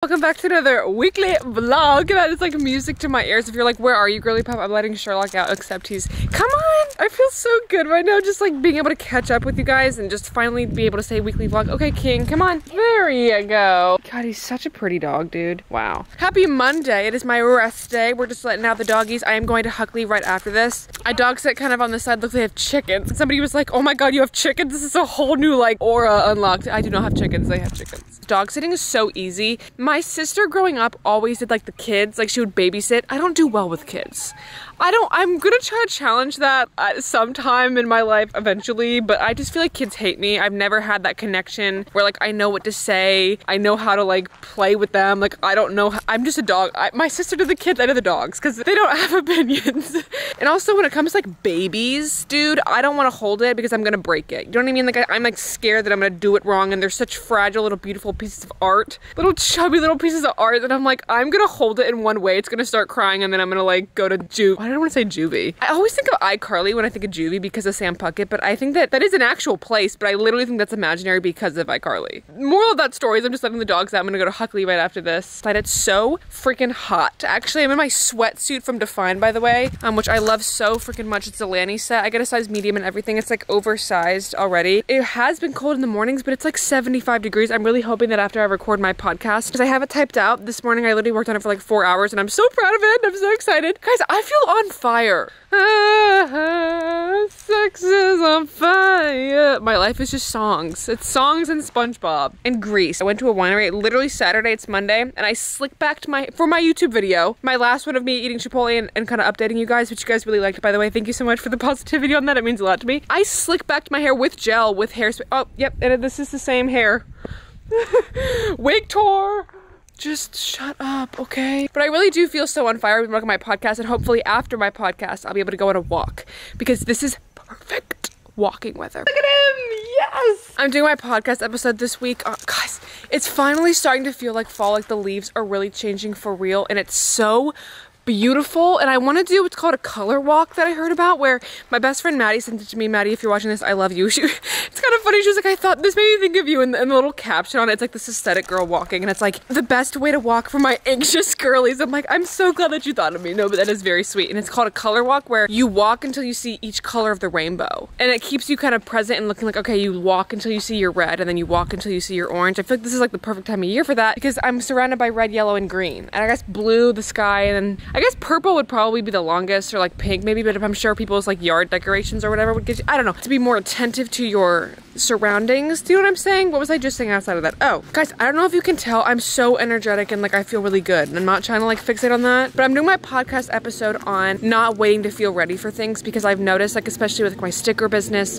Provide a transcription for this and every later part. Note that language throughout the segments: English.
Welcome back to another weekly vlog. That is like music to my ears. If you're like, where are you, girly pop? I'm letting Sherlock out, except he's, come on! I feel so good right now, just like being able to catch up with you guys and just finally be able to say weekly vlog. Okay, King, come on. There you go. God, he's such a pretty dog, dude. Wow. Happy Monday. It is my rest day. We're just letting out the doggies. I am going to Huckley right after this. I dog sit kind of on the side. Look, they have chickens. Somebody was like, oh my God, you have chickens? This is a whole new like aura unlocked. I do not have chickens, they have chickens. Dog sitting is so easy. My sister growing up always did like the kids, like she would babysit. I don't do well with kids. I'm gonna try to challenge that sometime in my life eventually, but I just feel like kids hate me. I've never had that connection where like I know what to say. I know how to like play with them. Like I don't know, I'm just a dog. My sister did the kids, I did the dogs because they don't have opinions. And also when it comes to like babies, dude, I don't want to hold it because I'm gonna break it. You know what I mean? Like I'm like scared that I'm gonna do it wrong, and they're such fragile little beautiful pieces of art. Little chubby little pieces of art that I'm like, I'm gonna hold it in one way, it's gonna start crying, and then I'm gonna like go to I don't want to say juvie. I always think of iCarly when I think of juvie because of Sam Puckett, but I think that is an actual place, but I literally think that's imaginary because of iCarly. Moral of that story is I'm just letting the dogs out. I'm gonna go to Huckley right after this. But it's so freaking hot. Actually, I'm in my sweatsuit from Define, by the way, which I love so freaking much. It's a Lanny set. I got a size medium and everything. It's like oversized already. It has been cold in the mornings, but it's like 75 degrees. I'm really hoping that after I record my podcast, because I have it typed out. This morning I literally worked on it for like 4 hours and I'm so proud of it. I'm so excited. Guys, I feel on fire. Sex is on fire. My life is just songs. It's songs and SpongeBob and Grease. I went to a winery literally Saturday, it's Monday, and I slick backed for my YouTube video, my last one of me eating Chipotle and kind of updating you guys, which you guys really liked, by the way. Thank you so much for the positivity on that. It means a lot to me. I slick backed my hair with gel, with hairspray. Oh, yep, and this is the same hair. Wig tour. Just shut up, okay? But I really do feel so on fire with my podcast, and hopefully after my podcast, I'll be able to go on a walk because this is perfect walking weather. Look at him, yes! I'm doing my podcast episode this week. Guys, it's finally starting to feel like fall, like the leaves are really changing for real, and it's so beautiful. And I want to do what's called a color walk that I heard about, where my best friend Maddie sent it to me. Maddie, if you're watching this, I love you. It's kind of funny. She was like, I thought this made me think of you, and the little caption on it, it's like this aesthetic girl walking, and it's like the best way to walk for my anxious girlies. I'm like, I'm so glad that you thought of me. No, but that is very sweet. And it's called a color walk, where you walk until you see each color of the rainbow, and it keeps you kind of present and looking like, okay, you walk until you see your red, and then you walk until you see your orange. I feel like this is like the perfect time of year for that because I'm surrounded by red, yellow, and green, and I guess blue, the sky, and then I guess purple would probably be the longest, or like pink maybe, but I'm sure people's like yard decorations or whatever would get you, I don't know, to be more attentive to your surroundings. Do you know what I'm saying? What was I just saying outside of that? Oh, guys, I don't know if you can tell, I'm so energetic and like I feel really good. And I'm not trying to like fixate on that, but I'm doing my podcast episode on not waiting to feel ready for things, because I've noticed, like especially with my sticker business,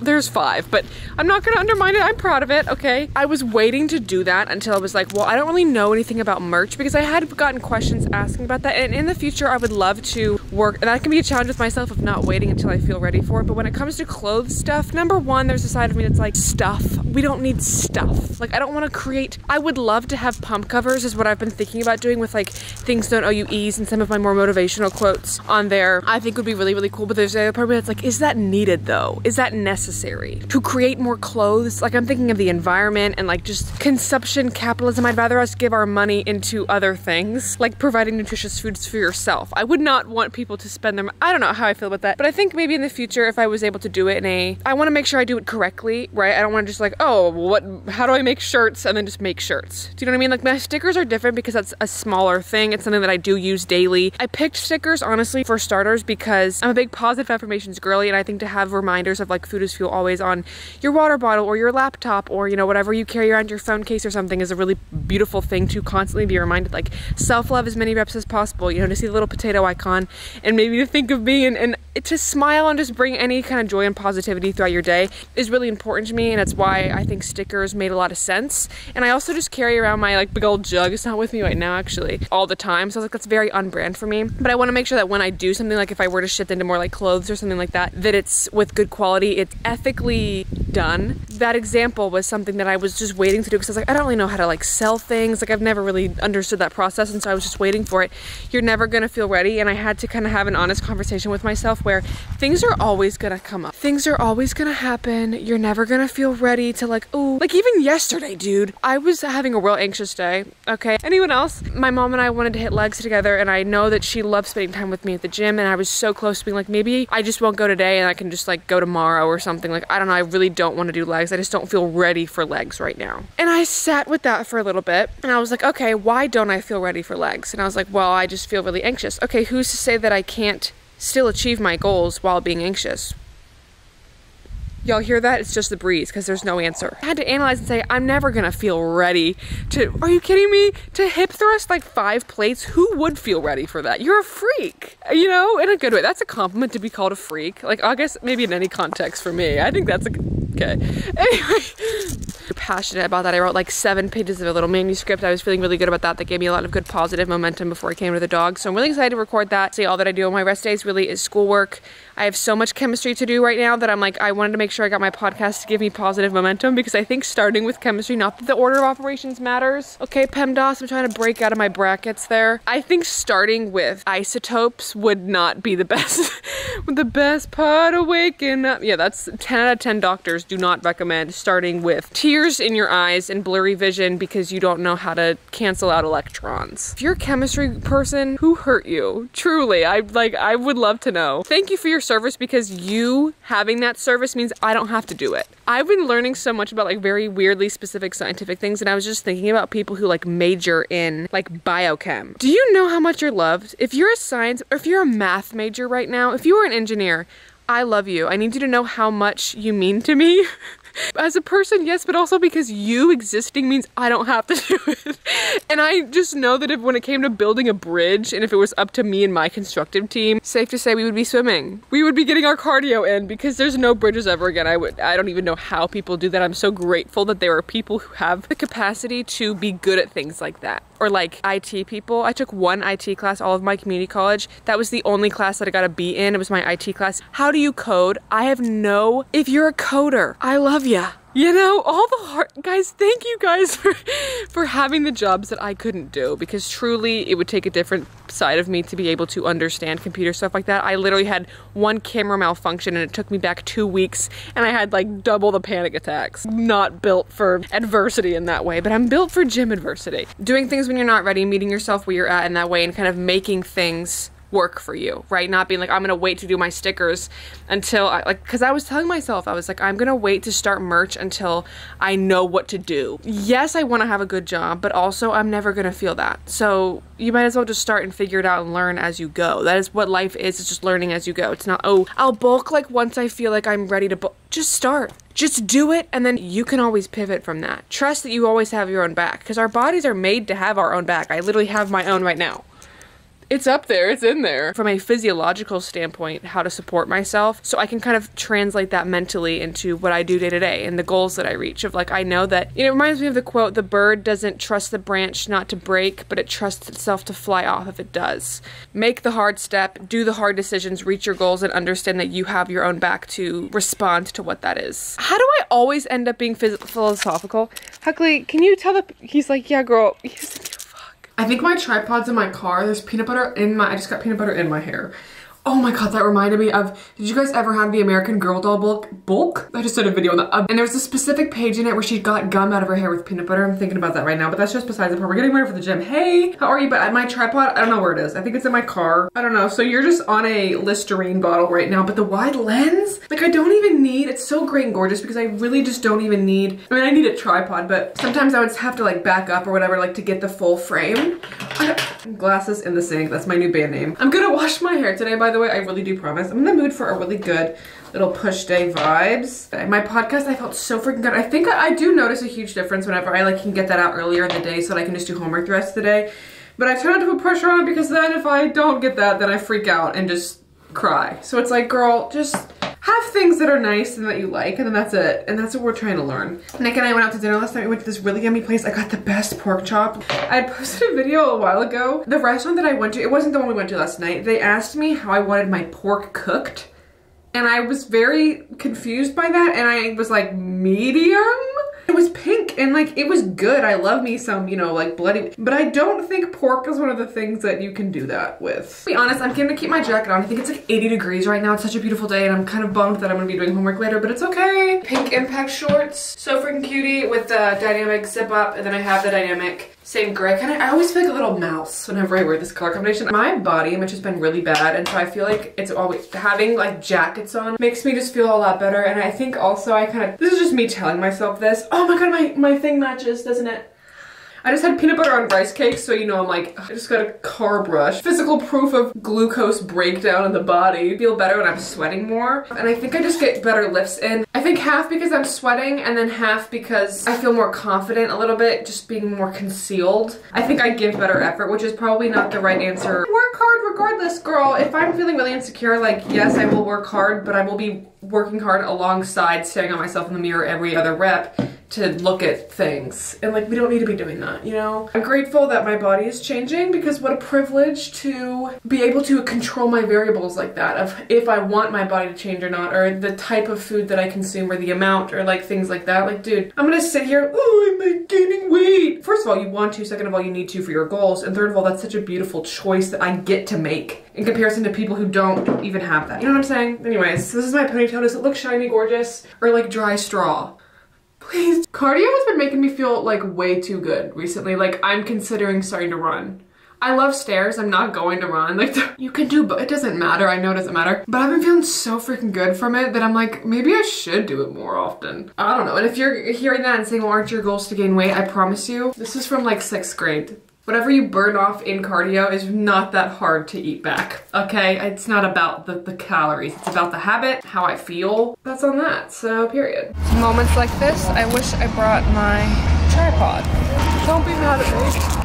there's 5, but I'm not gonna undermine it. I'm proud of it, okay? I was waiting to do that until I was like, well, I don't really know anything about merch, because I had gotten questions asking about that, and in the future I would love to work, and that can be a challenge with myself of not waiting until I feel ready for it. But when it comes to clothes stuff, number one, there's a side of me that's like, stuff. We don't need stuff. Like I don't want to create, I would love to have pump covers is what I've been thinking about doing with like things don't owe you ease and some of my more motivational quotes on there. I think would be really, really cool. But there's the other part of me that's like, is that needed though? Is that necessary to create more clothes? Like I'm thinking of the environment and like just consumption capitalism. I'd rather us give our money into other things, like providing nutritious foods for yourself. I would not want people to spend their, I don't know how I feel about that, but I think maybe in the future, if I was able to do it I want to make sure I do it correctly, right? I don't want to just like, oh, how do I make shirts and then just make shirts? Do you know what I mean? Like my stickers are different because that's a smaller thing. It's something that I do use daily. I picked stickers, honestly, for starters, because I'm a big positive affirmations girly, and I think to have reminders of like food is fuel always on your water bottle or your laptop or, you know, whatever you carry around your phone case or something is a really beautiful thing to constantly be reminded, like self-love as many reps as possible, you know, to see the little potato icon and maybe to think of me and to smile and just bring any kind of joy and positivity throughout your day is really important to me, and that's why I think stickers made a lot of sense. And I also just carry around my like big old jug. It's not with me right now actually all the time, so I was like, that's very on-brand for me. But I want to make sure that when I do something, like if I were to shift into more like clothes or something like that, that it's with good quality, it's ethically done. That example was something that I was just waiting to do because I was like, I don't really know how to like sell things. Like I've never really understood that process, and so I was just waiting for it. You're never gonna feel ready, and I had to kind of have an honest conversation with myself yourself where things are always gonna come up. Things are always gonna happen. You're never gonna feel ready to like, oh, like even yesterday, dude, I was having a real anxious day, okay? Anyone else? My mom and I wanted to hit legs together, and I know that she loves spending time with me at the gym, and I was so close to being like, maybe I just won't go today and I can just like go tomorrow or something. Like, I don't know, I really don't want to do legs. I just don't feel ready for legs right now. And I sat with that for a little bit, and I was like, okay, why don't I feel ready for legs? And I was like, well, I just feel really anxious. Okay, who's to say that I can't still achieve my goals while being anxious? Y'all hear that? It's just the breeze, because there's no answer. I had to analyze and say, I'm never gonna feel ready to, are you kidding me? To hip thrust like 5 plates? Who would feel ready for that? You're a freak, you know, in a good way. That's a compliment to be called a freak. Like, I guess maybe in any context for me. I think that's okay. Anyway, passionate about that. I wrote like 7 pages of a little manuscript. I was feeling really good about that. That gave me a lot of good positive momentum before I came to the dog. So I'm really excited to record that. See, all that I do on my rest days really is schoolwork. I have so much chemistry to do right now that I'm like, I wanted to make sure I got my podcast to give me positive momentum, because I think starting with chemistry, not that the order of operations matters. Okay, PEMDAS, I'm trying to break out of my brackets there. I think starting with isotopes would not be the best. The best part of waking up. Yeah, that's 10 out of 10 doctors do not recommend starting with tears in your eyes and blurry vision because you don't know how to cancel out electrons. If you're a chemistry person, who hurt you? Truly, I would love to know. Thank you for your service, because you having that service means I don't have to do it. I've been learning so much about like very weirdly specific scientific things, and I was just thinking about people who like major in like biochem. Do you know how much you're loved? If you're a science, or if you're a math major right now, if you are an engineer, I love you. I need you to know how much you mean to me. As a person, yes, but also because you existing means I don't have to do it. And I just know that if when it came to building a bridge, and if it was up to me and my constructive team, safe to say we would be swimming. We would be getting our cardio in, because there's no bridges ever again. I don't even know how people do that. I'm so grateful that there are people who have the capacity to be good at things like that. Or like IT people. I took 1 IT class all of my community college. That was the only class that I got a B in. It was my IT class. How do you code? I have no, if you're a coder, I love ya. You know, all the hard, guys, thank you guys for having the jobs that I couldn't do, because truly it would take a different side of me to be able to understand computer stuff like that. I literally had 1 camera malfunction and it took me back 2 weeks, and I had like double the panic attacks. Not built for adversity in that way, but I'm built for gym adversity. Doing things when you're not ready, meeting yourself where you're at in that way, and kind of making things work for you, right? Not being like, I'm gonna wait to do my stickers until because I was telling myself, I was like, I'm gonna wait to start merch until I know what to do. Yes, I wanna have a good job, but also I'm never gonna feel that. So you might as well just start and figure it out and learn as you go. That is what life is. It's just learning as you go. It's not, oh, I'll bulk like once I feel like I'm ready to bulk. Just start. Just do it, and then you can always pivot from that. Trust that you always have your own back, because our bodies are made to have our own back. I literally have my own right now. It's up there, it's in there. From a physiological standpoint, how to support myself, so I can kind of translate that mentally into what I do day to day and the goals that I reach. Of like, I know that, you know, it reminds me of the quote, the bird doesn't trust the branch not to break, but it trusts itself to fly off if it does. Make the hard step, do the hard decisions, reach your goals, and understand that you have your own back to respond to what that is. How do I always end up being philosophical? Huckley, can you tell he's like, yeah, girl. He's like, I think my tripod's in my car. There's peanut butter in I just got peanut butter in my hair. Oh my god, that reminded me of, did you guys ever have the American Girl doll bulk? I just did a video on that. And there was a specific page in it where she got gum out of her hair with peanut butter. I'm thinking about that right now, but that's just besides the point. We're getting ready for the gym. Hey, how are you? But my tripod, I don't know where it is. I think it's in my car. I don't know. So you're just on a Listerine bottle right now, but the wide lens, like I don't even need, it's so great and gorgeous because I really just don't even need, I mean, I need a tripod, but sometimes I would have to like back up or whatever, like to get the full frame. Glasses in the sink, that's my new band name. I'm gonna wash my hair today, by the way. I really do promise. I'm in the mood for a really good little push day vibes. My podcast, I felt so freaking good. I think I do notice a huge difference whenever I like can get that out earlier in the day so that I can just do homework the rest of the day. But I try not to put pressure on it because then if I don't get that, then I freak out and just cry. So it's like, girl, just have things that are nice and that you like, and then that's it. And that's what we're trying to learn. Nick and I went out to dinner last night. We went to this really yummy place. I got the best pork chop. I had posted a video a while ago. The restaurant that I went to, it wasn't the one we went to last night. They asked me how I wanted my pork cooked, and I was very confused by that, and I was like, medium? It was pink and like, it was good. I love me some, you know, like bloody, but I don't think pork is one of the things that you can do that with. To be honest, I'm gonna keep my jacket on. I think it's like 80 degrees right now. It's such a beautiful day and I'm kind of bummed that I'm gonna be doing homework later, but it's okay. Pink impact shorts. So freaking cutie with the dynamic zip up, and then I have the dynamic same gray. I always feel like a little mouse whenever I wear this color combination. My body image has been really bad, and so I feel like it's always having like jackets on makes me just feel a lot better. And I think also this is just me telling myself this. Oh my god, my thing matches, doesn't it? I just had peanut butter on rice cakes, so you know I'm like, I just got a carb rush. Physical proof of glucose breakdown in the body. I feel better when I'm sweating more. And I think I just get better lifts in. I think half because I'm sweating and then half because I feel more confident a little bit, just being more concealed. I think I give better effort, which is probably not the right answer. Work hard regardless, girl. If I'm feeling really insecure, like yes, I will work hard, but I will be working hard alongside staring at myself in the mirror every other rep to look at things. And like, we don't need to be doing that, you know? I'm grateful that my body is changing, because what a privilege to be able to control my variables like that, of if I want my body to change or not, or the type of food that I consume, or the amount, or like things like that. Like, dude, I'm gonna sit here, oh, I'm like gaining weight. First of all, you want to, second of all, you need to for your goals, and third of all, that's such a beautiful choice that I get to make in comparison to people who don't even have that. You know what I'm saying? Anyways, this is my ponytail. Does it look shiny, gorgeous, or like dry straw? Please. Cardio has been making me feel like way too good recently. Like, I'm considering starting to run. I love stairs. I'm not going to run. Like, you can do, but it doesn't matter. I know it doesn't matter. But I've been feeling so freaking good from it that I'm like, maybe I should do it more often. I don't know. And if you're hearing that and saying, well, aren't your goals to gain weight? I promise you, this is from like 6th grade. Whatever you burn off in cardio is not that hard to eat back, okay? It's not about the calories. It's about the habit, how I feel. That's on that, so period. Moments like this, I wish I brought my tripod. Don't be mad at me.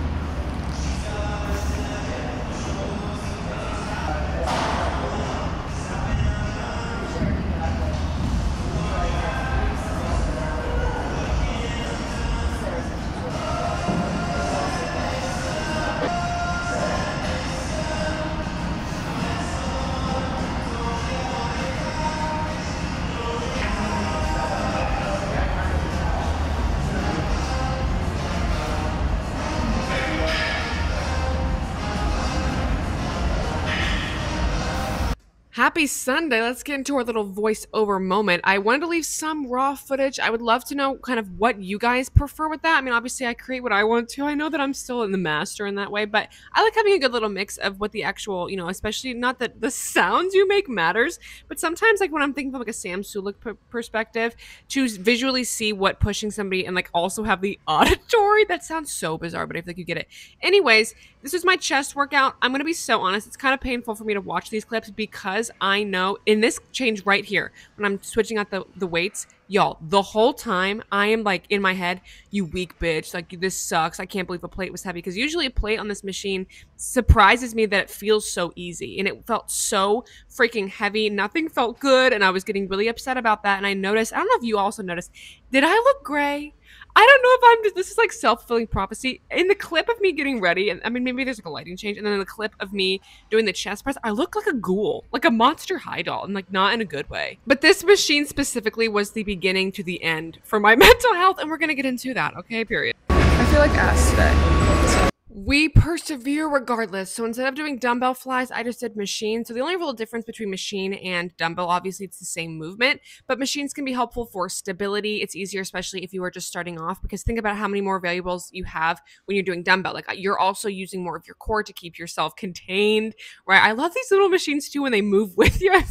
Happy Sunday. Let's get into our little voiceover moment. I wanted to leave some raw footage. I would love to know kind of what you guys prefer with that. I mean, obviously I create what I want to. I know that I'm still in the master in that way, but I like having a good little mix of what the actual, you know, especially not that the sounds you make matters, but sometimes like when I'm thinking from like a Sam Sulek perspective, to visually see what pushing somebody and like also have the auditory, that sounds so bizarre, but I feel like you get it. Anyways, this is my chest workout. I'm going to be so honest. It's kind of painful for me to watch these clips because I know in this change right here, when I'm switching out the weights, y'all, the whole time I am like in my head, you weak bitch, like this sucks. I can't believe a plate was heavy, because usually a plate on this machine surprises me that it feels so easy, and it felt so freaking heavy. Nothing felt good, and I was getting really upset about that. And I noticed, I don't know if you also noticed, did I look gray? I don't know if I'm just, this is like self-fulfilling prophecy. In the clip of me getting ready, and I mean, maybe there's like a lighting change, and then in the clip of me doing the chest press, I look like a ghoul, like a Monster High doll, and like not in a good way. But this machine specifically was the beginning to the end for my mental health, and we're gonna get into that, okay, period. I feel like ass today. We persevere regardless. So instead of doing dumbbell flies, I just did machine. So the only real difference between machine and dumbbell, obviously it's the same movement, but machines can be helpful for stability. It's easier, especially if you are just starting off, because think about how many more variables you have when you're doing dumbbell. Like, you're also using more of your core to keep yourself contained, right? I love these little machines too when they move with you. I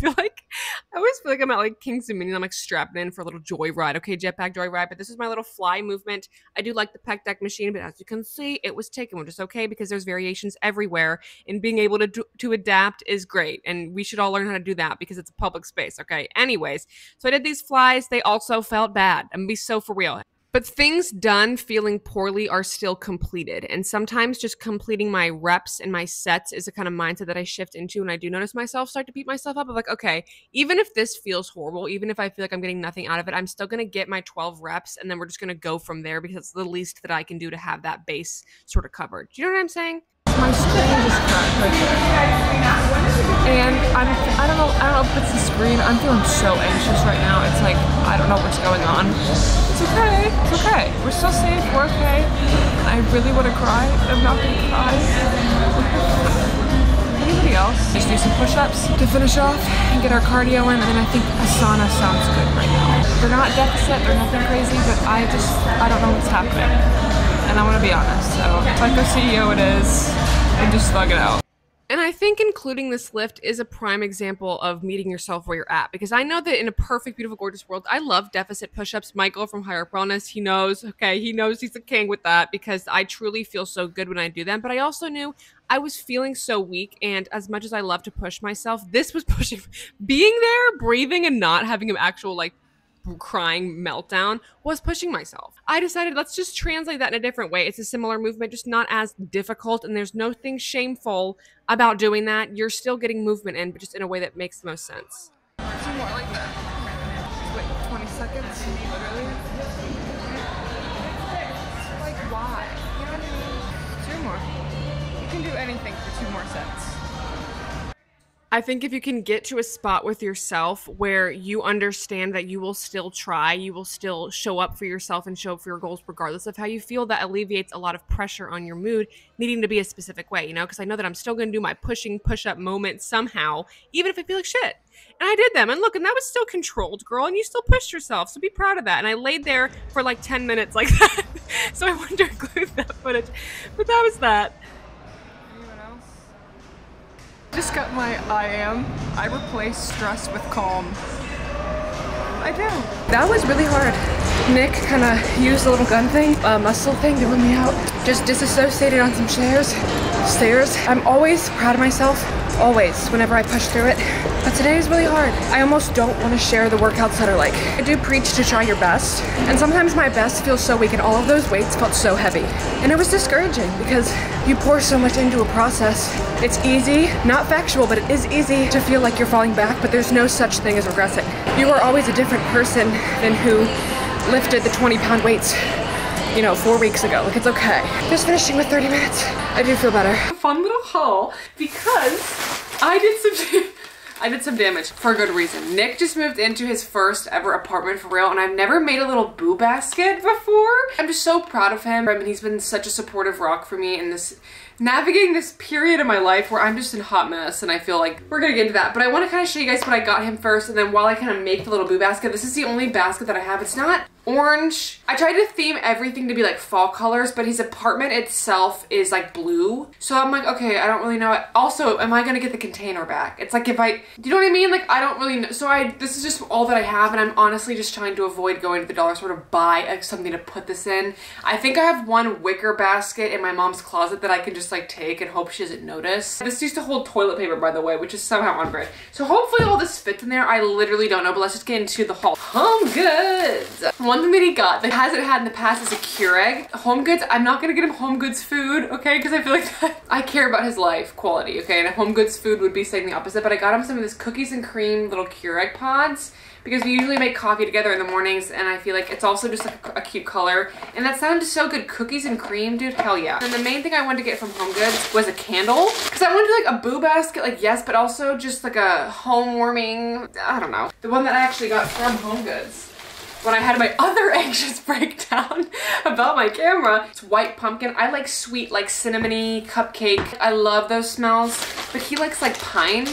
always feel like I'm at like King's Dominion. I'm like strapped in for a little joyride. Okay, jetpack joyride, but this is my little fly movement. I do like the pec deck machine, but as you can see, it was taken, which is okay because there's variations everywhere, and being able to adapt is great, and we should all learn how to do that because it's a public space. Okay, anyways, so I did these flies. They also felt bad. I'm gonna be so for real. But things done feeling poorly are still completed. And sometimes just completing my reps and my sets is a kind of mindset that I shift into. And I do notice myself start to beat myself up. I'm like, okay, even if this feels horrible, even if I feel like I'm getting nothing out of it, I'm still going to get my 12 reps. And then we're just going to go from there, because it's the least that I can do to have that base sort of covered. Do you know what I'm saying? My screen just cracked right there. And I don't know if it's the screen. I'm feeling so anxious right now. It's like, I don't know what's going on. It's okay. It's okay. We're still safe. We're okay. I really want to cry. I'm not gonna cry. Anybody else? Just do some push-ups to finish off and get our cardio in, and then I think a sauna sounds good right now. They're not deficit, they're nothing crazy, but I don't know what's happening. And I want to be honest, so Psycho CEO it is, and just thug it out. And I think including this lift is a prime example of meeting yourself where you're at, because I know that in a perfect, beautiful, gorgeous world, I love deficit push-ups. Michael from Higher Up Wellness, he knows, okay, he knows he's a king with that, because I truly feel so good when I do them. But I also knew I was feeling so weak, and as much as I love to push myself, this was pushing. Being there, breathing, and not having an actual like crying meltdown was pushing myself. I decided let's just translate that in a different way. It's a similar movement, just not as difficult, and there's nothing shameful about doing that. You're still getting movement in, but just in a way that makes the most sense. Two more like that. Wait, 20 seconds, literally. Like why? You know what I mean? Two more. You can do anything for 2 more sets. I think if you can get to a spot with yourself where you understand that you will still try, you will still show up for yourself and show up for your goals regardless of how you feel, that alleviates a lot of pressure on your mood needing to be a specific way, you know, because I know that I'm still going to do my push-up moment somehow, even if I feel like shit. And I did them, and look, and that was still controlled, girl, and you still pushed yourself, so be proud of that. And I laid there for like 10 minutes like that, so I wanted to include that footage, but that was that. Just got my I replace stress with calm. I do. That was really hard. Nick kind of used a little gun thing, a muscle thing to win me out. Just disassociated on some stairs. I'm always proud of myself, always, whenever I push through it. But today is really hard. I almost don't want to share the workouts that are like. I do preach to try your best, and sometimes my best feels so weak and all of those weights felt so heavy. And it was discouraging because you pour so much into a process. It's easy, not factual, but it is easy to feel like you're falling back, but there's no such thing as regressing. You are always a different person than who lifted the 20-pound weights, you know, 4 weeks ago. Like, it's okay. Just finishing with 30 minutes. I do feel better. A fun little haul because I did some damage for a good reason. Nick just moved into his first ever apartment for real, and I've never made a little boo basket before. I'm just so proud of him. I mean, he's been such a supportive rock for me in this, navigating this period of my life where I'm just in a hot mess, and I feel like we're gonna get into that. But I want to kind of show you guys what I got him first, and then while I kind of make the little boo basket, this is the only basket that I have. It's not orange. I tried to theme everything to be like fall colors, but his apartment itself is like blue. So I'm like, okay, I don't really know. Also, am I gonna get the container back? It's like, if I, do you know what I mean? Like, I don't really know. So this is just all that I have, and I'm honestly just trying to avoid going to the dollar store to buy something to put this in. I think I have one wicker basket in my mom's closet that I can just like take and hope she doesn't notice. This used to hold toilet paper, by the way, which is somehow on brand. So hopefully all this fits in there. I literally don't know, but let's just get into the haul. Home Goods. One thing that he got that hasn't had in the past is a Keurig. Home Goods, I'm not gonna get him Home Goods food, okay? Because I feel like that, I care about his life quality, okay? And Home Goods food would be saying the opposite, but I got him some of this cookies and cream little Keurig pods, because we usually make coffee together in the mornings, and I feel like it's also just like a cute color. And that sounded so good. Cookies and cream, dude, hell yeah. And the main thing I wanted to get from Home Goods was a candle, because I wanted like a boo basket, like yes, but also just like a home warming, I don't know. The one that I actually got from Home Goods when I had my other anxious breakdown about my camera. It's white pumpkin. I like sweet, like cinnamony cupcake. I love those smells, but he likes like pine,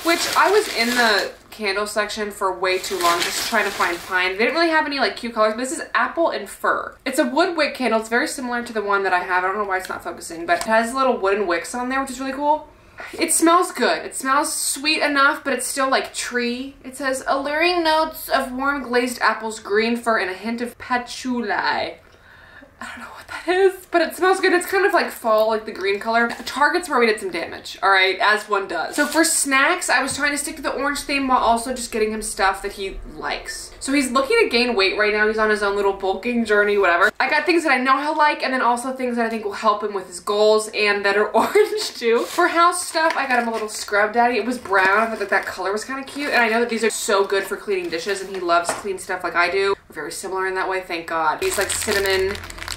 which I was in the candle section for way too long just trying to find pine. They didn't really have any like cute colors, but this is apple and fir. It's a wood wick candle. It's very similar to the one that I have. I don't know why it's not focusing, but it has little wooden wicks on there, which is really cool. It smells good. It smells sweet enough, but it's still like tree. It says alluring notes of warm glazed apples, green fir, and a hint of patchouli. I don't know what that is, but it smells good. It's kind of like fall, like the green color. Target's where we did some damage, all right, as one does. So for snacks, I was trying to stick to the orange theme while also just getting him stuff that he likes. So he's looking to gain weight right now. He's on his own little bulking journey, whatever. I got things that I know he'll like, and then also things that I think will help him with his goals and that are orange too. For house stuff, I got him a little scrub daddy. It was brown. I thought that that color was kind of cute, and I know that these are so good for cleaning dishes, and he loves clean stuff like I do. We're very similar in that way, thank God. These like cinnamon,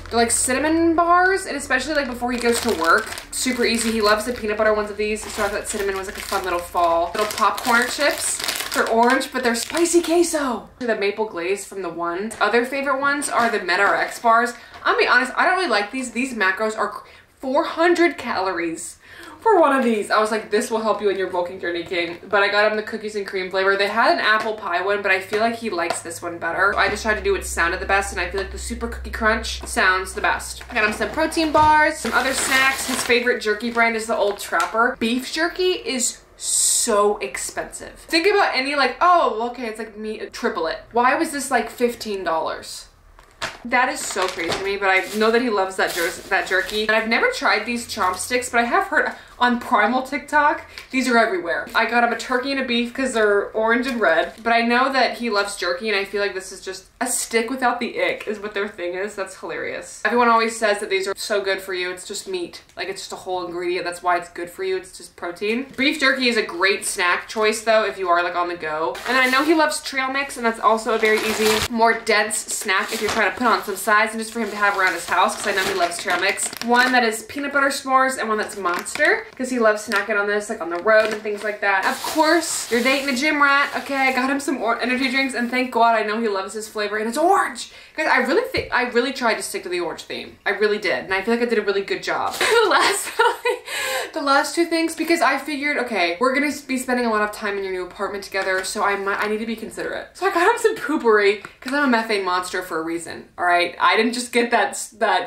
they're like cinnamon bars, and especially like before he goes to work, super easy. He loves the peanut butter ones of these, so I thought cinnamon was like a fun little fall. Little popcorn chips. They're orange, but they're spicy queso. The maple glaze from the one. Other favorite ones are the MedRx bars. I'll be honest, I don't really like these. These macros are 400 calories for one of these. I was like, this will help you in your bulking journey, King. But I got him the cookies and cream flavor. They had an apple pie one, but I feel like he likes this one better. I just tried to do what sounded the best, and I feel like the Super Cookie Crunch sounds the best. I got him some protein bars, some other snacks. His favorite jerky brand is the Old Trapper. Beef jerky is so expensive. Think about any like, oh, okay, it's like meat, triple it. Why was this like $15? That is so crazy to me, but I know that he loves that jerky. And I've never tried these chopsticks, but I have heard on Primal TikTok, these are everywhere. I got him a turkey and a beef because they're orange and red, but I know that he loves jerky, and I feel like this is just a stick without the ick is what their thing is. That's hilarious. Everyone always says that these are so good for you. It's just meat. Like, it's just a whole ingredient. That's why it's good for you. It's just protein. Beef jerky is a great snack choice though if you are like on the go. And I know he loves trail mix, and that's also a very easy, more dense snack if you're trying to put on some sides and just for him to have around his house, because I know he loves trail mix. One that is peanut butter s'mores and one that's Monster, because he loves snacking on this like on the road and things like that. Of course, you're dating a gym rat. Okay, I got him some energy drinks, and thank God I know he loves his flavor, and it's orange. Guys, I really tried to stick to the orange theme. I really did, and I feel like I did a really good job. The last two things, because I figured, okay, we're gonna be spending a lot of time in your new apartment together, so I need to be considerate. So I got him some Poopery, because I'm a methane monster for a reason, all right? I didn't just get that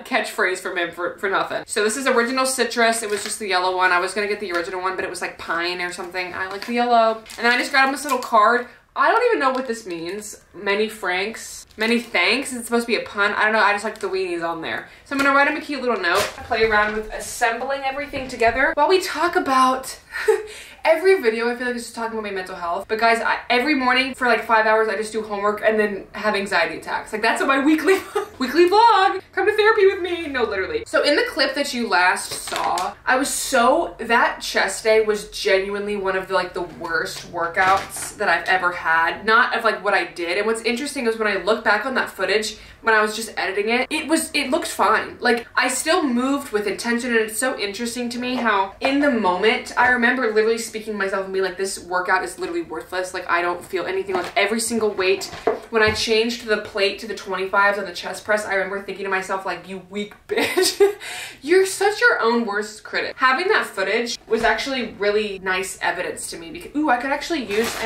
catchphrase from him for nothing. So this is original citrus. It was just the yellow one. I was gonna get the original one, but it was like pine or something. I like the yellow. And then I just got him this little card. I don't even know what this means. Many thanks. It's supposed to be a pun. I don't know. I just like the weenies on there. So I'm gonna write him a cute little note. Play around with assembling everything together while we talk about every video. I feel like it's just talking about my mental health. But guys, every morning for like 5 hours, I just do homework and then have anxiety attacks. Like, that's what my weekly vlog. Come to therapy with me. No, literally. So in the clip that you last saw, that chest day was genuinely one of the worst workouts that I've ever had. Not of like what I did. And what's interesting is when I look back on that footage, when I was just editing it, it looked fine. Like, I still moved with intention, and it's so interesting to me how in the moment, I remember literally speaking to myself and being like, this workout is literally worthless. Like, I don't feel anything. Like, every single weight, when I changed the plate to the 25s on the chest press, I remember thinking to myself, like, you weak bitch. You're such your own worst critic. Having that footage was actually really nice evidence to me because, ooh, I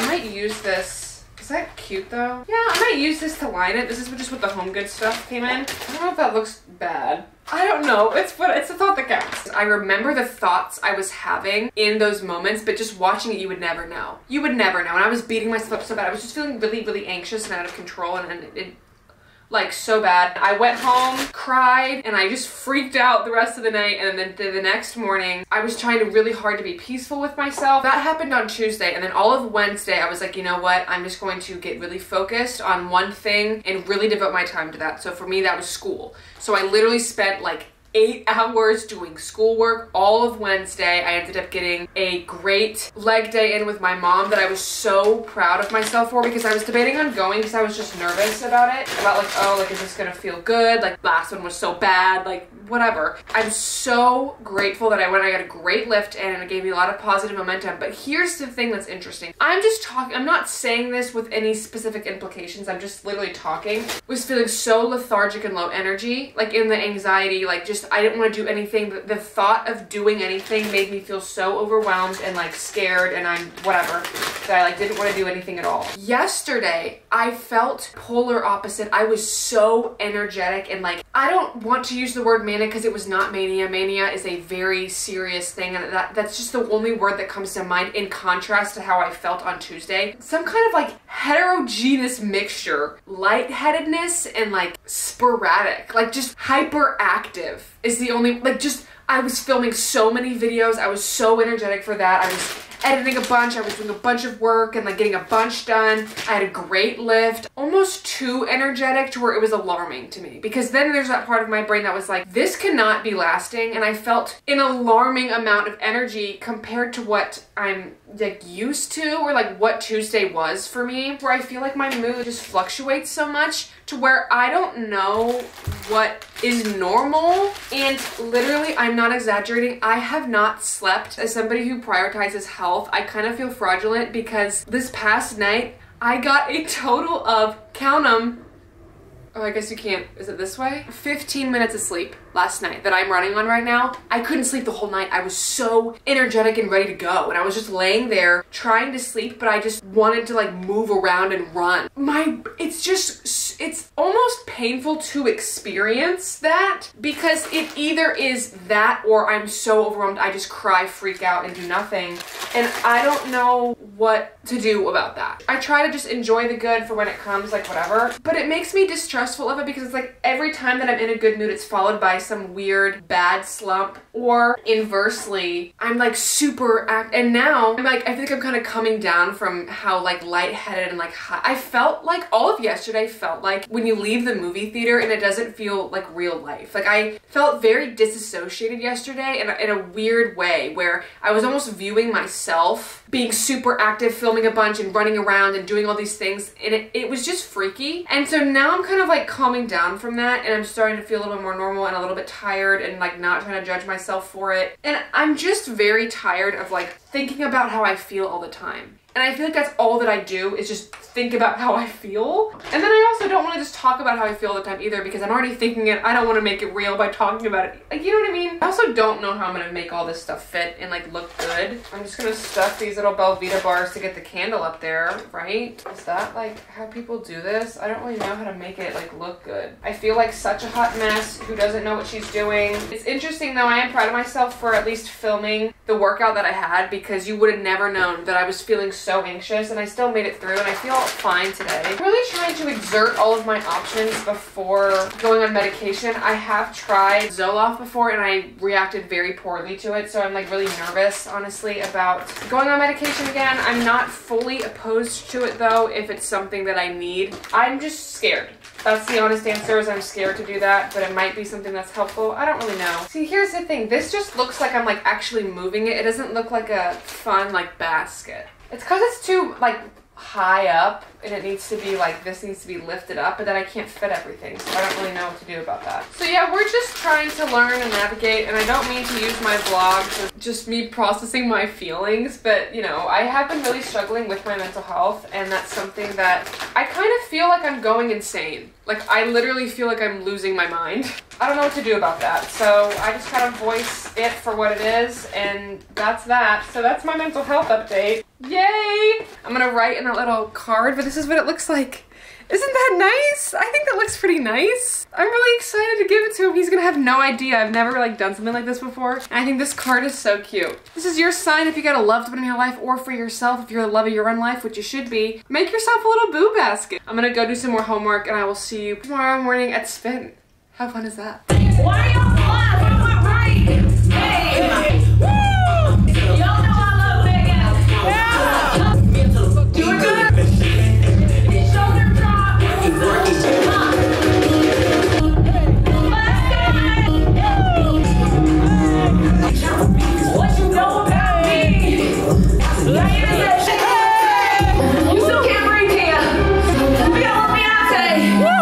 might use this. Is that cute though? Yeah, I might use this to line it. This is just what the Home Goods stuff came in. I don't know if that looks bad. I don't know. It's a thought that counts. I remember the thoughts I was having in those moments, but just watching it, you would never know. You would never know. And I was beating myself up so bad. I was just feeling really, really anxious and out of control, and it like so bad. I went home, cried, and I just freaked out the rest of the night. And then the next morning, I was trying really hard to be peaceful with myself. That happened on Tuesday, and then all of Wednesday, I was like, you know what? I'm just going to get really focused on one thing and really devote my time to that. So for me, that was school. So I literally spent like 8 hours doing schoolwork all of Wednesday. I ended up getting a great leg day in with my mom that I was so proud of myself for, because I was debating on going because I was just nervous about it. About like, oh, like, is this gonna feel good? Like, last one was so bad, like, whatever. I'm so grateful that I went. I got a great lift in, and it gave me a lot of positive momentum. But here's the thing that's interesting. I'm not saying this with any specific implications. I'm just literally talking. Was feeling so lethargic and low energy, like in the anxiety, like just I didn't want to do anything. The thought of doing anything made me feel so overwhelmed and like scared, and I'm whatever, that I like didn't want to do anything at all. Yesterday, I felt polar opposite. I was so energetic, and like, I don't want to use the word manic because it was not mania. Mania is a very serious thing, and that's just the only word that comes to mind in contrast to how I felt on Tuesday. Some kind of like heterogeneous mixture. Lightheadedness and like sporadic, like just hyperactive is the only, like, just, I was filming so many videos. I was so energetic for that. I was editing a bunch. I was doing a bunch of work and like getting a bunch done. I had a great lift, almost too energetic to where it was alarming to me, because then there's that part of my brain that was like, this cannot be lasting. And I felt an alarming amount of energy compared to what I'm like used to, or like what Tuesday was for me, where I feel like my mood just fluctuates so much to where I don't know what is normal. And literally, I'm not exaggerating, I have not slept. As somebody who prioritizes health, I kind of feel fraudulent because this past night, I got a total of, count 'em, oh, I guess you can't, is it this way? 15 minutes of sleep last night that I'm running on right now. I couldn't sleep the whole night. I was so energetic and ready to go. And I was just laying there trying to sleep, but I just wanted to like move around and run. It's almost painful to experience that because it either is that or I'm so overwhelmed I just cry, freak out, and do nothing. And I don't know what to do about that. I try to just enjoy the good for when it comes, like whatever, but it makes me distrustful of it because it's like every time that I'm in a good mood, it's followed by some weird bad slump, or inversely, I'm like super and now I'm like, I think I'm kind of coming down from how like lightheaded and like high. I felt like all of yesterday felt like when you leave the movie theater and it doesn't feel like real life. Like I felt very disassociated yesterday in a weird way where I was almost viewing myself being super active, filming a bunch and running around and doing all these things, and it was just freaky. And so now I'm kind of like calming down from that and I'm starting to feel a little bit more normal and a little bit tired and like not trying to judge myself for it. And I'm just very tired of like thinking about how I feel all the time. And I feel like that's all that I do is just think about how I feel. And then I also don't want to just talk about how I feel all the time either because I'm already thinking it. I don't want to make it real by talking about it. Like, you know what I mean? I also don't know how I'm going to make all this stuff fit and like look good. I'm just going to stuff these little Belvita bars to get the candle up there, right? Is that like how people do this? I don't really know how to make it like look good. I feel like such a hot mess who doesn't know what she's doing. It's interesting though, I am proud of myself for at least filming the workout that I had because you would have never known that I was feeling so anxious and I still made it through and I feel fine today. I'm really trying to exert all of my options before going on medication. I have tried Zoloft before and I reacted very poorly to it, so I'm like really nervous honestly about going on medication again. I'm not fully opposed to it though if it's something that I need. I'm just scared. That's the honest answer, is I'm scared to do that, but it might be something that's helpful. I don't really know. See, here's the thing. This just looks like I'm like actually moving it. It doesn't look like a fun like basket. It's because it's too like high up and it needs to be like, this needs to be lifted up, but then I can't fit everything, so I don't really know what to do about that. So yeah, we're just trying to learn and navigate, and I don't mean to use my vlog as just me processing my feelings, but you know, I have been really struggling with my mental health, and that's something that I kind of feel like I'm going insane. Like, I literally feel like I'm losing my mind. I don't know what to do about that, so I just kind of voice it for what it is, and that's that. So that's my mental health update. Yay! I'm gonna write in that little card, but this is what it looks like. Isn't that nice? I think that looks pretty nice. I'm really excited to give it to him. He's gonna have no idea. I've never like done something like this before. And I think this card is so cute. This is your sign if you got a loved one in your life, or for yourself if you're the love of your own life, which you should be. Make yourself a little boo basket. I'm gonna go do some more homework and I will see you tomorrow morning at Spin. How fun is that? Why are y'all alive? I'm not right. Hey! Woo! Y'all know I love big ass. Yeah! Doing good? Shoulder drop. What you know about me? You still can't breathe here. We got Beyonce. Woo!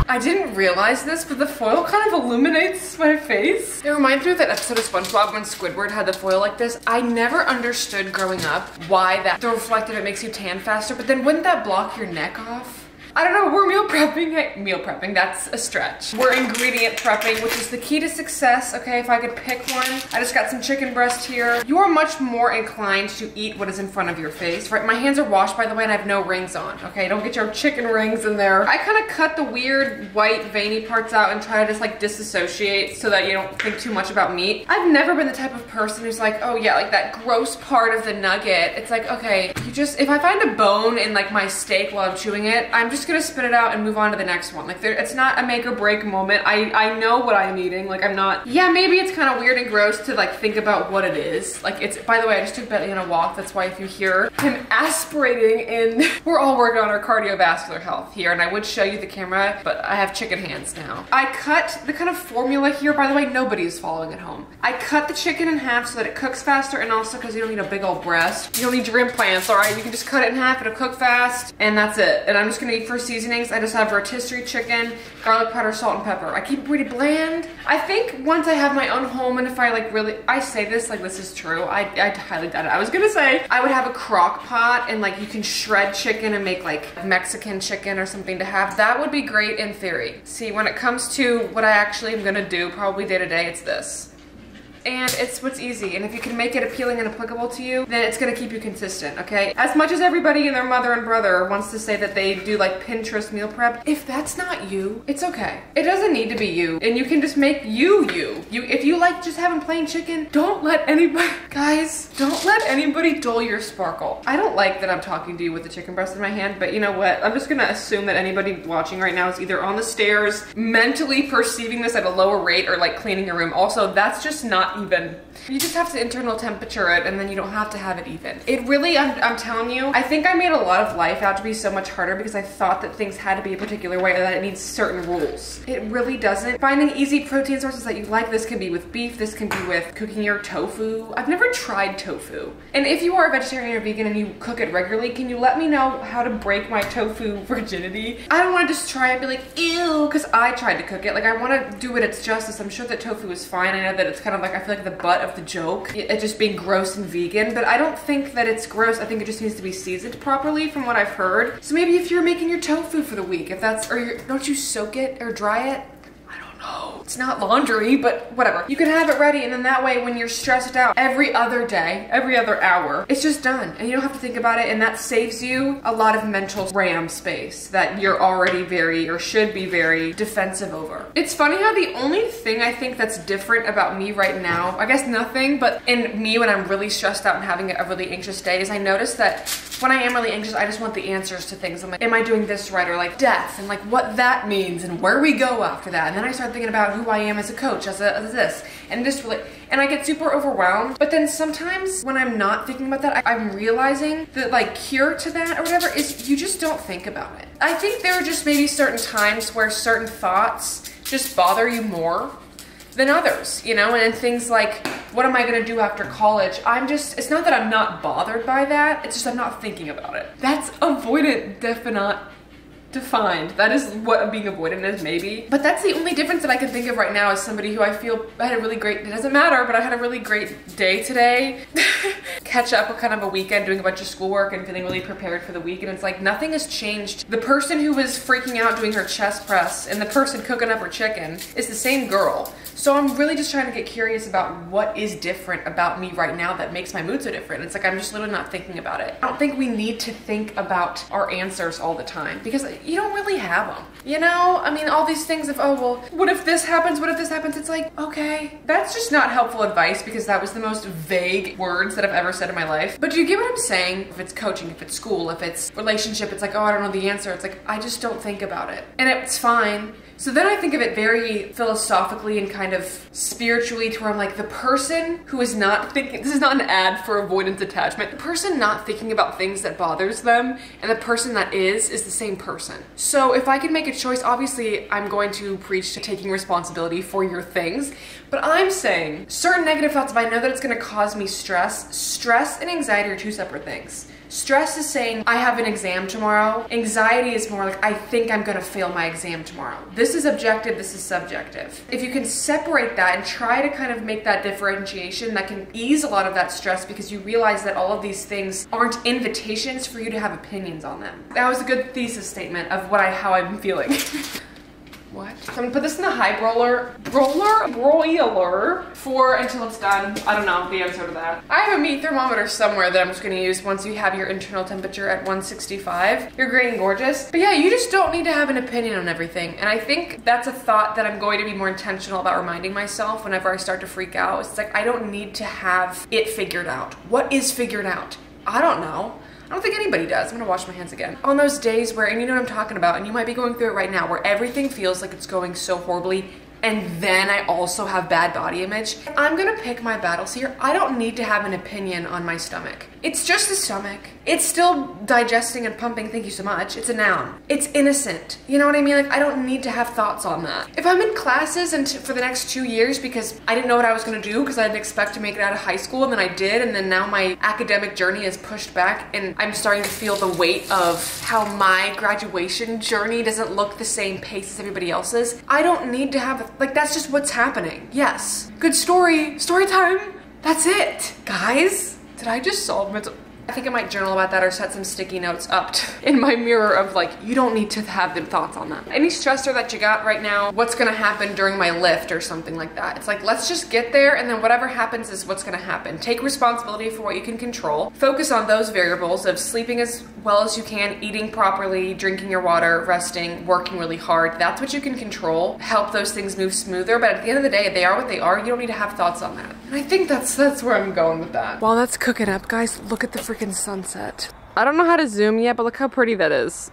I didn't realize this, but the foil kind of illuminates my face. It reminds me of that episode of SpongeBob when Squidward had the foil like this. I never understood growing up why that the reflective, it makes you tan faster, but then wouldn't that block your neck off? I don't know, we're meal prepping, that's a stretch. We're ingredient prepping, which is the key to success, okay? If I could pick one, I just got some chicken breast here. You are much more inclined to eat what is in front of your face, right? My hands are washed, by the way, and I have no rings on, okay? Don't get your chicken rings in there. I kind of cut the weird white veiny parts out and try to just like disassociate so that you don't think too much about meat. I've never been the type of person who's like, oh yeah, like that gross part of the nugget. It's like, okay, if I find a bone in like my steak while I'm chewing it, I'm just just gonna spit it out and move on to the next one. Like it's not a make or break moment. I know what I'm eating. Like I'm not, yeah, maybe it's kind of weird and gross to like think about what it is. Like it's, by the way, I just took Bentley on a walk. That's why if you hear him aspirating in, we're all working on our cardiovascular health here. And I would show you the camera, but I have chicken hands now. I cut the kind of formula here, by the way, nobody's following at home. I cut the chicken in half so that it cooks faster, and also because you don't need a big old breast. You don't need your implants, all right? You can just cut it in half, it'll cook fast, and that's it. And I'm just gonna eat for seasonings. I just have rotisserie chicken, garlic powder, salt, and pepper. I keep it pretty bland. I think once I have my own home, and if I like really, I say this like this is true, I highly doubt it. I was gonna say I would have a crock pot and like you can shred chicken and make like Mexican chicken or something to have. That would be great in theory. See, when it comes to what I actually am gonna do, probably day to day, it's this. And it's what's easy. And if you can make it appealing and applicable to you, then it's gonna keep you consistent, okay? As much as everybody and their mother and brother wants to say that they do like Pinterest meal prep, if that's not you, it's okay. It doesn't need to be you. And you can just make you. If you like just having plain chicken, don't let anybody, guys, don't let anybody dull your sparkle. I don't like that I'm talking to you with the chicken breast in my hand, but you know what? I'm just gonna assume that anybody watching right now is either on the stairs, mentally perceiving this at a lower rate, or like cleaning your room. Also, that's just not even. You just have to internal temperature it, and then you don't have to have it even. It really, I'm telling you, I think I made a lot of life out to be so much harder because I thought that things had to be a particular way or that it needs certain rules. It really doesn't. Finding easy protein sources that you like, this can be with beef, this can be with cooking your tofu. I've never tried tofu. And if you are a vegetarian or vegan and you cook it regularly, can you let me know how to break my tofu virginity? I don't want to just try and be like, ew, because I tried to cook it. Like, I want to do it its justice. I'm sure that tofu is fine. I know that it's kind of like, I feel like the butt of the joke, it just being gross and vegan, but I don't think that it's gross. I think it just needs to be seasoned properly from what I've heard. So maybe if you're making your tofu for the week, if that's, or don't you soak it or dry it? I don't know. It's not laundry, but whatever. You can have it ready, and then that way when you're stressed out every other day, every other hour, it's just done and you don't have to think about it, and that saves you a lot of mental RAM space that you're already very, or should be very, defensive over. It's funny how the only thing I think that's different about me right now, I guess nothing, but in me when I'm really stressed out and having a really anxious day, is I notice that when I am really anxious, I just want the answers to things. I'm like, am I doing this right? Or like death and like what that means and where we go after that. And then I start thinking about who I am as a coach, as this, and just really, and I get super overwhelmed. But then sometimes when I'm not thinking about that, I'm realizing that like cure to that or whatever is you just don't think about it. I think there are just maybe certain times where certain thoughts just bother you more than others, you know, and things like, what am I gonna do after college? It's not that I'm not bothered by that, it's just I'm not thinking about it. That's avoidant defined. That is what being avoidant is, maybe. But that's the only difference that I can think of right now as somebody who I feel I had a really great, it doesn't matter, but I had a really great day today. Catch up with kind of a weekend doing a bunch of schoolwork and feeling really prepared for the week, and it's like nothing has changed. The person who was freaking out doing her chest press and the person cooking up her chicken is the same girl. So I'm really just trying to get curious about what is different about me right now that makes my mood so different. It's like I'm just literally not thinking about it. I don't think we need to think about our answers all the time because you don't really have them. You know, I mean, all these things of, oh, well, what if this happens? What if this happens? It's like, okay, that's just not helpful advice because that was the most vague words that I've ever said in my life. But do you get what I'm saying? If it's coaching, if it's school, if it's relationship, it's like, oh, I don't know the answer. It's like, I just don't think about it. And it's fine. So then I think of it very philosophically and kind of spiritually to where I'm like, the person who is not thinking, this is not an ad for avoidance attachment, the person not thinking about things that bothers them and the person that is the same person. So if I can make a choice, obviously I'm going to preach to taking responsibility for your things, but I'm saying certain negative thoughts, if I know that it's gonna cause me stress and anxiety are two separate things. Stress is saying, I have an exam tomorrow. Anxiety is more like, I think I'm gonna fail my exam tomorrow. This is objective, this is subjective. If you can separate that and try to kind of make that differentiation, that can ease a lot of that stress because you realize that all of these things aren't invitations for you to have opinions on them. That was a good thesis statement of how I'm feeling. What? So I'm gonna put this in the high broiler for until it's done. I don't know the answer to that. I have a meat thermometer somewhere that I'm just gonna use once you have your internal temperature at 165. You're great and gorgeous. But yeah, you just don't need to have an opinion on everything. And I think that's a thought that I'm going to be more intentional about reminding myself whenever I start to freak out. It's like, I don't need to have it figured out. What is figured out? I don't know. I don't think anybody does. I'm gonna wash my hands again. On those days where, and you know what I'm talking about, and you might be going through it right now, where everything feels like it's going so horribly, and then I also have bad body image. I'm gonna pick my battles here. I don't need to have an opinion on my stomach. It's just a stomach. It's still digesting and pumping, thank you so much. It's a noun. It's innocent. You know what I mean? Like, I don't need to have thoughts on that. If I'm in classes and for the next 2 years because I didn't know what I was gonna do because I didn't expect to make it out of high school, and then I did, and then now my academic journey is pushed back and I'm starting to feel the weight of how my graduation journey doesn't look the same pace as everybody else's. I don't need to have, like, that's just what's happening. Yes. Good story. Story time. That's it. Guys, did I just solve mental? I think I might journal about that or set some sticky notes up in my mirror of like, you don't need to have them thoughts on that. Any stressor that you got right now, what's gonna happen during my lift or something like that. It's like, let's just get there, and then whatever happens is what's gonna happen. Take responsibility for what you can control. Focus on those variables of sleeping as well as you can, eating properly, drinking your water, resting, working really hard. That's what you can control. Help those things move smoother, but at the end of the day, they are what they are. You don't need to have thoughts on that. And I think that's where I'm going with that. While that's cooking up, guys, look at the freaking sunset. I don't know how to zoom yet, but look how pretty that is.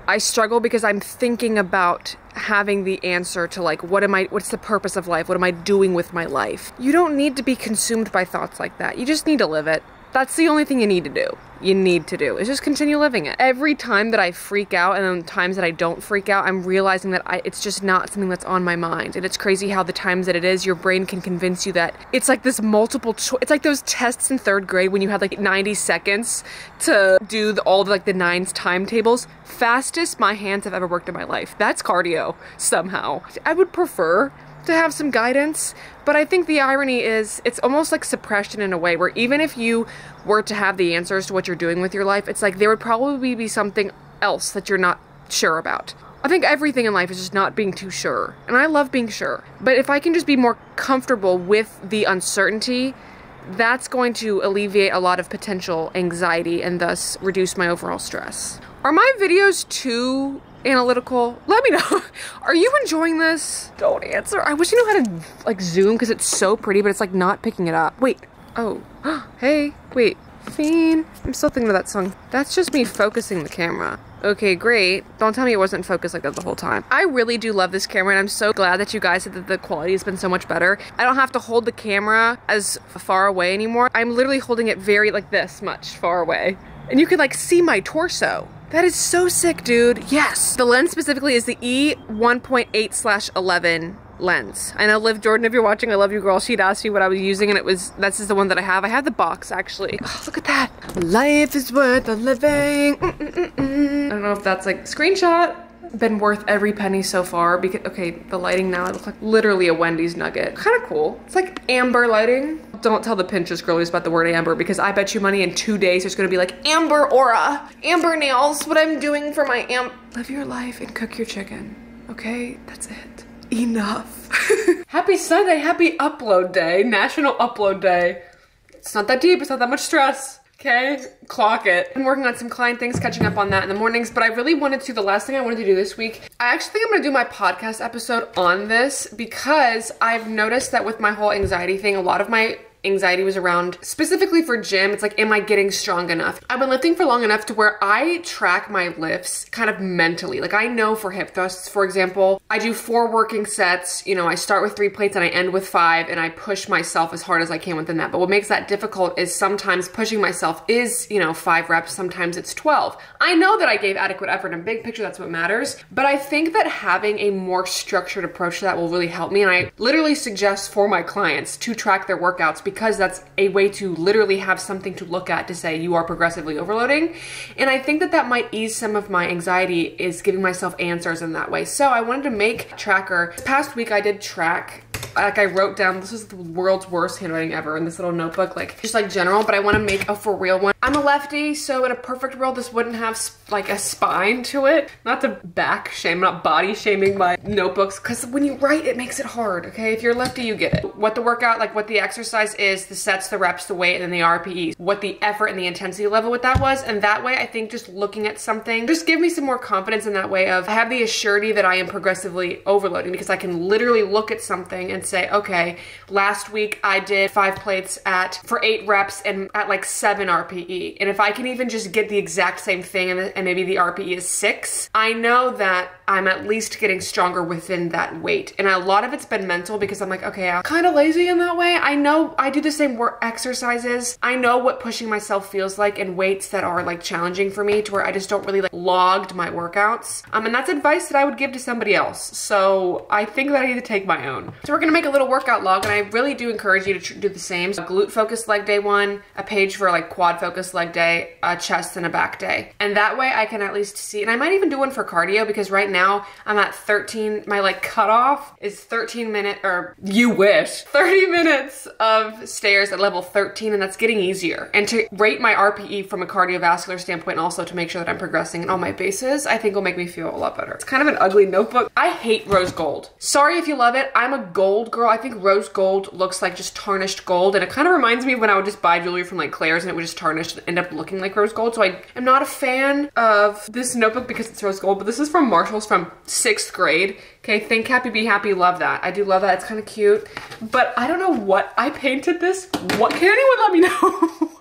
I struggle because I'm thinking about having the answer to like, what's the purpose of life? What am I doing with my life? You don't need to be consumed by thoughts like that. You just need to live it. That's the only thing you need to do. You need to do is just continue living it. Every time that I freak out and then times that I don't freak out, I'm realizing that it's just not something that's on my mind. And it's crazy how the times that it is, your brain can convince you that it's like this multiple choice. It's like those tests in 3rd grade when you had like 90 seconds to do all the, like the 9's timetables. Fastest my hands have ever worked in my life. That's cardio somehow. I would prefer to have some guidance, but I think the irony is it's almost like suppression in a way where even if you were to have the answers to what you're doing with your life, it's like there would probably be something else that you're not sure about. I think everything in life is just not being too sure, and I love being sure. But if I can just be more comfortable with the uncertainty, that's going to alleviate a lot of potential anxiety and thus reduce my overall stress. Are my videos too analytical? Let me know. Are you enjoying this? Don't answer. I wish you knew how to like zoom because it's so pretty, but it's like not picking it up. Wait. Oh. Hey. Wait. Fiend. I'm still thinking of that song. That's just me focusing the camera. Okay, great. Don't tell me it wasn't focused like that the whole time. I really do love this camera, and I'm so glad that you guys said that the quality has been so much better. I don't have to hold the camera as far away anymore. I'm literally holding it very like this much far away. And you can like see my torso. That is so sick, dude. Yes. The lens specifically is the E1.8/11 lens. I know Liv Jordan, if you're watching, I love you, girl. She'd asked me what I was using, and this is the one that I have. I have the box, actually. Oh, look at that. Life is worth the living. I don't know if that's like screenshot. Been worth every penny so far because, okay, the lighting now, it looks like literally a Wendy's nugget. Kind of cool. It's like amber lighting. Don't tell the Pinterest girlies about the word amber because I bet you money in 2 days there's gonna be like amber aura, amber nails, what I'm doing for my live your life and cook your chicken. Okay, that's it. Enough. Happy Sunday, happy upload day, National Upload Day. It's not that deep, it's not that much stress. Okay, clock it. I'm working on some client things, catching up on that in the mornings, but I really wanted to, the last thing I wanted to do this week, I actually think I'm gonna do my podcast episode on this because I've noticed that with my whole anxiety thing, a lot of my anxiety was around, specifically for gym, it's like, am I getting strong enough? I've been lifting for long enough to where I track my lifts kind of mentally. Like I know for hip thrusts, for example, I do 4 working sets, you know, I start with 3 plates and I end with 5 and I push myself as hard as I can within that. But what makes that difficult is sometimes pushing myself is, you know, 5 reps, sometimes it's 12. I know that I gave adequate effort and big picture, that's what matters. But I think that having a more structured approach to that will really help me. And I literally suggest for my clients to track their workouts because that's a way to literally have something to look at to say you are progressively overloading. And I think that that might ease some of my anxiety is giving myself answers in that way. So I wanted to make a tracker. This past week I did track, like I wrote down, this is the world's worst handwriting ever in this little notebook, like just like general, but I want to make a for real one. I'm a lefty, so in a perfect world this wouldn't have like a spine to it. Not to back shame, not body shaming my notebooks, because when you write it makes it hard, okay? If you're lefty, you get it. What the workout, like what the exercise is, the sets, the reps, the weight, and then the RPEs. What the effort and the intensity level with that was, and that way I think just looking at something, just give me some more confidence in that way of I have the assurity that I am progressively overloading because I can literally look at something something and say, okay, last week I did 5 plates for 8 reps and at like 7 RPE. And if I can even just get the exact same thing and maybe the RPE is 6, I know that I'm at least getting stronger within that weight. And a lot of it's been mental because I'm like, okay, I'm kind of lazy in that way. I know I do the same work exercises. I know what pushing myself feels like in weights that are like challenging for me, to where I just don't really like logged my workouts. And that's advice that I would give to somebody else. So I think that I need to take my own. So we're gonna make a little workout log, and I really do encourage you to do the same. So glute focused leg day 1, a page for like quad focused leg day, a chest and a back day. And that way I can at least see, and I might even do one for cardio, because right now I'm at 13, my like cutoff is 13 minutes, or you wish, 30 minutes of stairs at level 13, and that's getting easier. And to rate my RPE from a cardiovascular standpoint, and also to make sure that I'm progressing in all my bases, I think will make me feel a lot better. It's kind of an ugly notebook. I hate rose gold. Sorry if you love it. I'm a gold girl. I think rose gold looks like just tarnished gold, and it kind of reminds me of when I would just buy jewelry from like Claire's and it would just tarnish and end up looking like rose gold. So I am not a fan of this notebook because it's rose gold, but this is from Marshall's from 6th grade. Okay, think happy, be happy, love that. I do love that. It's kind of cute, but I don't know what I painted this. What, can anyone let me know?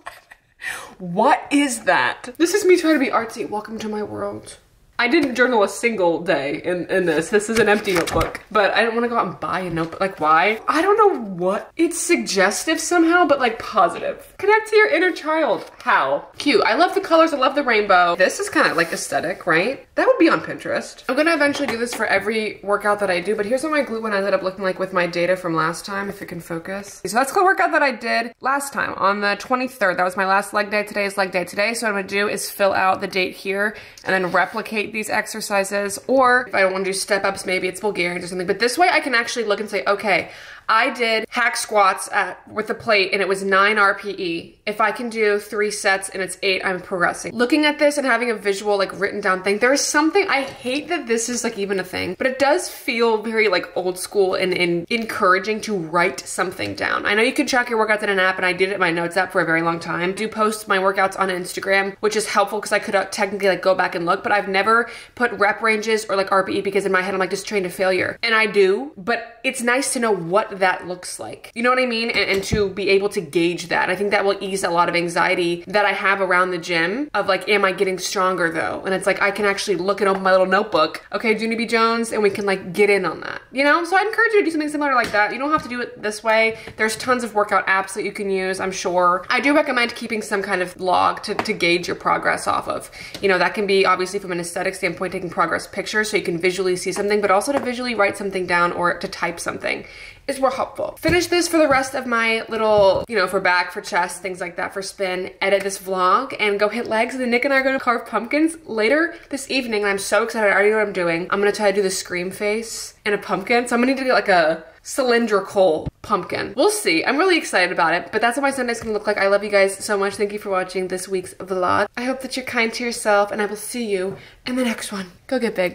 What is that? This is me trying to be artsy. Welcome to my world. I didn't journal a single day in this. This is an empty notebook, but I don't want to go out and buy a notebook. Like, why? I don't know what. It's suggestive somehow, but like positive. Connect to your inner child. How? Cute. I love the colors. I love the rainbow. This is kind of like aesthetic, right? That would be on Pinterest. I'm gonna eventually do this for every workout that I do, but here's what my glute one ended up looking like with my data from last time, if it can focus. So that's the workout that I did last time on the 23rd. That was my last leg day. Today is leg day today. So what I'm gonna do is fill out the date here and then replicate these exercises, or if I want to do step ups, maybe it's Bulgarian or something, but this way I can actually look and say, okay, I did hack squats with a plate and it was 9 RPE. If I can do 3 sets and it's 8, I'm progressing. Looking at this and having a visual, like written down thing, there is something, I hate that this is like even a thing, but it does feel very like old school and encouraging to write something down. I know you can track your workouts in an app, and I did it in my notes app for a very long time. I do post my workouts on Instagram, which is helpful because I could technically like go back and look, but I've never put rep ranges or like RPE because in my head I'm like just trained to failure. And I do, but it's nice to know what that looks like. You know what I mean? And to be able to gauge that. I think that will ease a lot of anxiety that I have around the gym of like, am I getting stronger though? And it's like, I can actually look at my little notebook. Okay, Junie B. Jones, and we can like get in on that, you know? So I'd encourage you to do something similar like that. You don't have to do it this way. There's tons of workout apps that you can use, I'm sure. I do recommend keeping some kind of log to gauge your progress off of. You know, that can be obviously from an aesthetic standpoint, taking progress pictures so you can visually see something, but also to visually write something down or to type something is more helpful. Finish this for the rest of my little, you know, for back, for chest, things like that, for spin, edit this vlog, and go hit legs. And then Nick and I are gonna carve pumpkins later this evening, and I'm so excited. I already know what I'm doing. I'm gonna try to do the scream face and a pumpkin. So I'm gonna need to get like a cylindrical pumpkin. We'll see. I'm really excited about it, but that's what my Sunday's gonna look like. I love you guys so much. Thank you for watching this week's vlog. I hope that you're kind to yourself, and I will see you in the next one. Go get big.